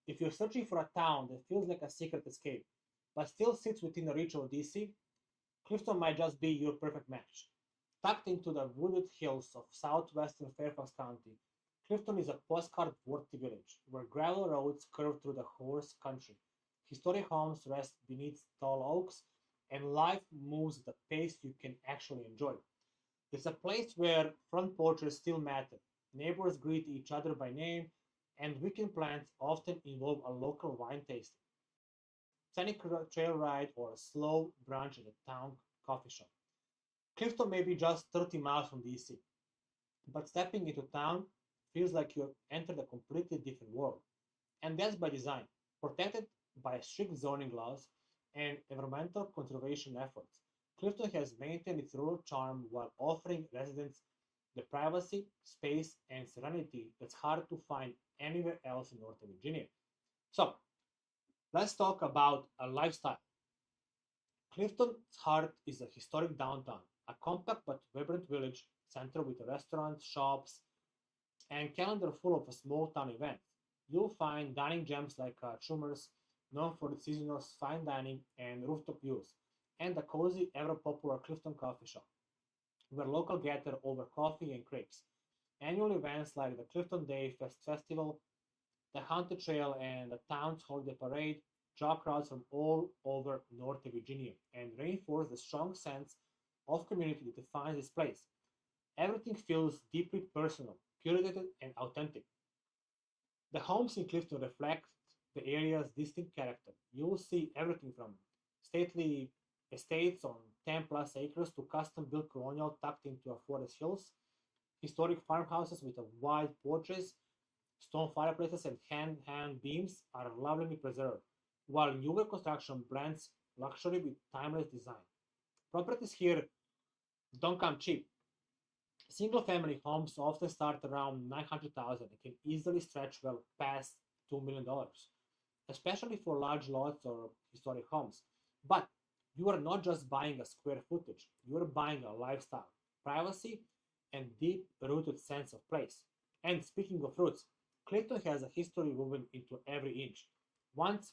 If you're searching for a town that feels like a secret escape, but still sits within the reach of DC, Clifton might just be your perfect match. Tucked into the wooded hills of southwestern Fairfax County, Clifton is a postcard-worthy village where gravel roads curve through the horse country, historic homes rest beneath tall oaks, and life moves at a pace you can actually enjoy. It's a place where front porches still matter, neighbors greet each other by name, and weekend plans often involve a local wine tasting, scenic trail ride, or a slow brunch at a town coffee shop. Clifton may be just 30 miles from DC, but stepping into town feels like you have entered a completely different world. And that's by design, protected by strict zoning laws and environmental conservation efforts. Clifton has maintained its rural charm while offering residents the privacy, space, and serenity that's hard to find anywhere else in Northern Virginia. So, let's talk about a lifestyle. Clifton's heart is a historic downtown, a compact but vibrant village center with restaurants, shops, and calendar full of small town events. You'll find dining gems like Schumer's, known for its seasonal fine dining and rooftop views, and the cozy, ever popular Clifton Coffee Shop, where locals gather over coffee and crepes. Annual events like the Clifton Day Festival, the Haunted Trail, and the town's holiday parade draw crowds from all over Northern Virginia and reinforce the strong sense of community that defines this place. Everything feels deeply personal, curated, and authentic. The homes in Clifton reflect the area's distinct character. You'll see everything from stately estates on 10 plus acres to custom built colonial tucked into a forest hills, historic farmhouses with a wide porches, stone fireplaces, and hand beams are lovingly preserved, while newer construction blends luxury with timeless design. Properties here don't come cheap. Single family homes often start around 900,000 and can easily stretch well past $2 million, especially for large lots or historic homes. But you are not just buying a square footage, you are buying a lifestyle, privacy, and deep rooted sense of place. And speaking of roots, Clifton has a history woven into every inch. Once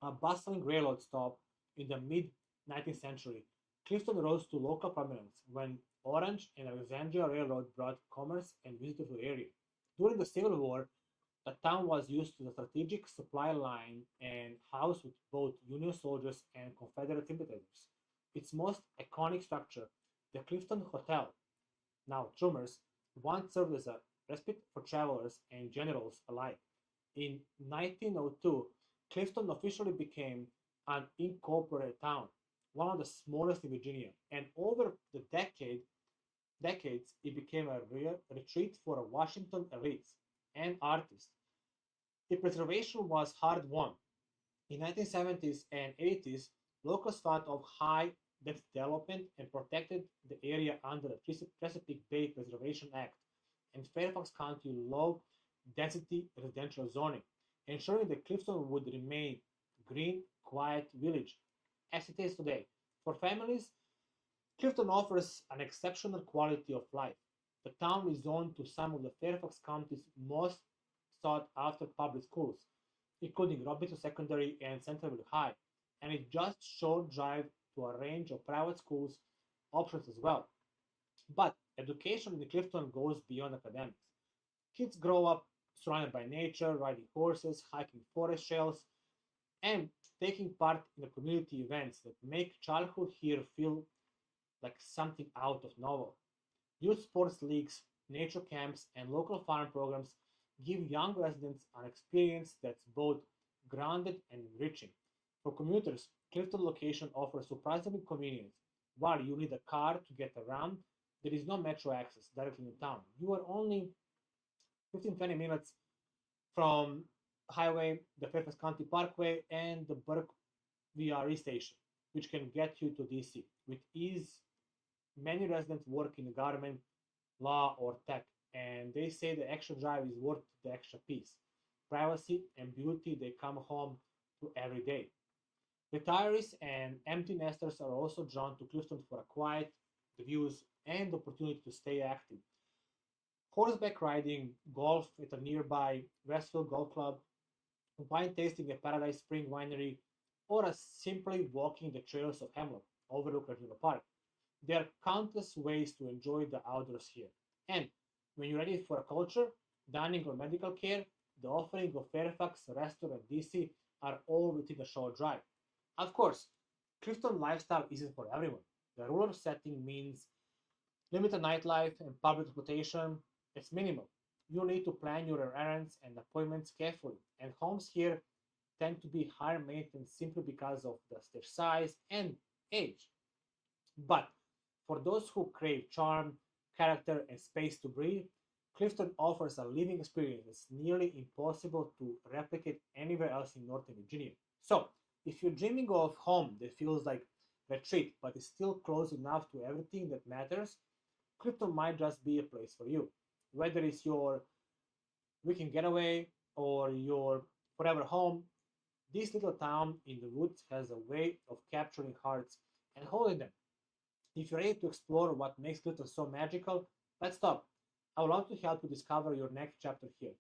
a bustling railroad stop in the mid 19th century, Clifton rose to local prominence when Orange and Alexandria Railroad brought commerce and visitors to the area. During the Civil War, the town was used as a strategic supply line and housed with both Union soldiers and Confederate sympathizers. Its most iconic structure, the Clifton Hotel, now Trummers, once served as a respite for travelers and generals alike. In 1902, Clifton officially became an incorporated town, one of the smallest in Virginia, and over the decades it became a real retreat for Washington elites and artists. The preservation was hard won. In 1970s and 80s, locals thought of high density development and protected the area under the Chesapeake Bay Preservation Act and Fairfax County low density residential zoning, ensuring that Clifton would remain green, quiet village as it is today. For families, Clifton offers an exceptional quality of life. The town is home to some of the Fairfax County's most sought after public schools, including Robinson Secondary and Centerville High, and it's just short drive to a range of private schools options as well. But education in Clifton goes beyond academics. Kids grow up surrounded by nature, riding horses, hiking forest trails, and taking part in the community events that make childhood here feel like something out of novel. Youth sports leagues, nature camps, and local farm programs give young residents an experience that's both grounded and enriching. For commuters, Clifton location offers surprising convenience. While you need a car to get around, there is no metro access directly in town. You are only 15-20 minutes from highway, the Fairfax County Parkway, and the Burke VRE station, which can get you to DC. With ease, many residents work in government, law, or tech, and they say the extra drive is worth the extra peace, privacy, and beauty they come home to every day. Retirees and empty nesters are also drawn to Clifton for a quiet, the views, and the opportunity to stay active. Horseback riding, golf at a nearby Westfield Golf Club, wine tasting at Paradise Spring Winery, or as simply walking the trails of Hemlock Overlook Regional Park. There are countless ways to enjoy the outdoors here. And when you're ready for a culture, dining, or medical care, the offering of Fairfax, Restaurant, and DC are all within a short drive. Of course, Clifton lifestyle isn't for everyone. The rural setting means limited nightlife and public transportation. It's minimal. You need to plan your errands and appointments carefully, and homes here tend to be higher maintenance simply because of their size and age. But for those who crave charm, character, and space to breathe, Clifton offers a living experience that's nearly impossible to replicate anywhere else in Northern Virginia. So, if you're dreaming of home that feels like retreat but is still close enough to everything that matters, Clifton might just be a place for you. Whether it's your weekend getaway or your forever home, this little town in the woods has a way of capturing hearts and holding them. If you're ready to explore what makes Clifton so magical, let's talk. I would love to help you discover your next chapter here.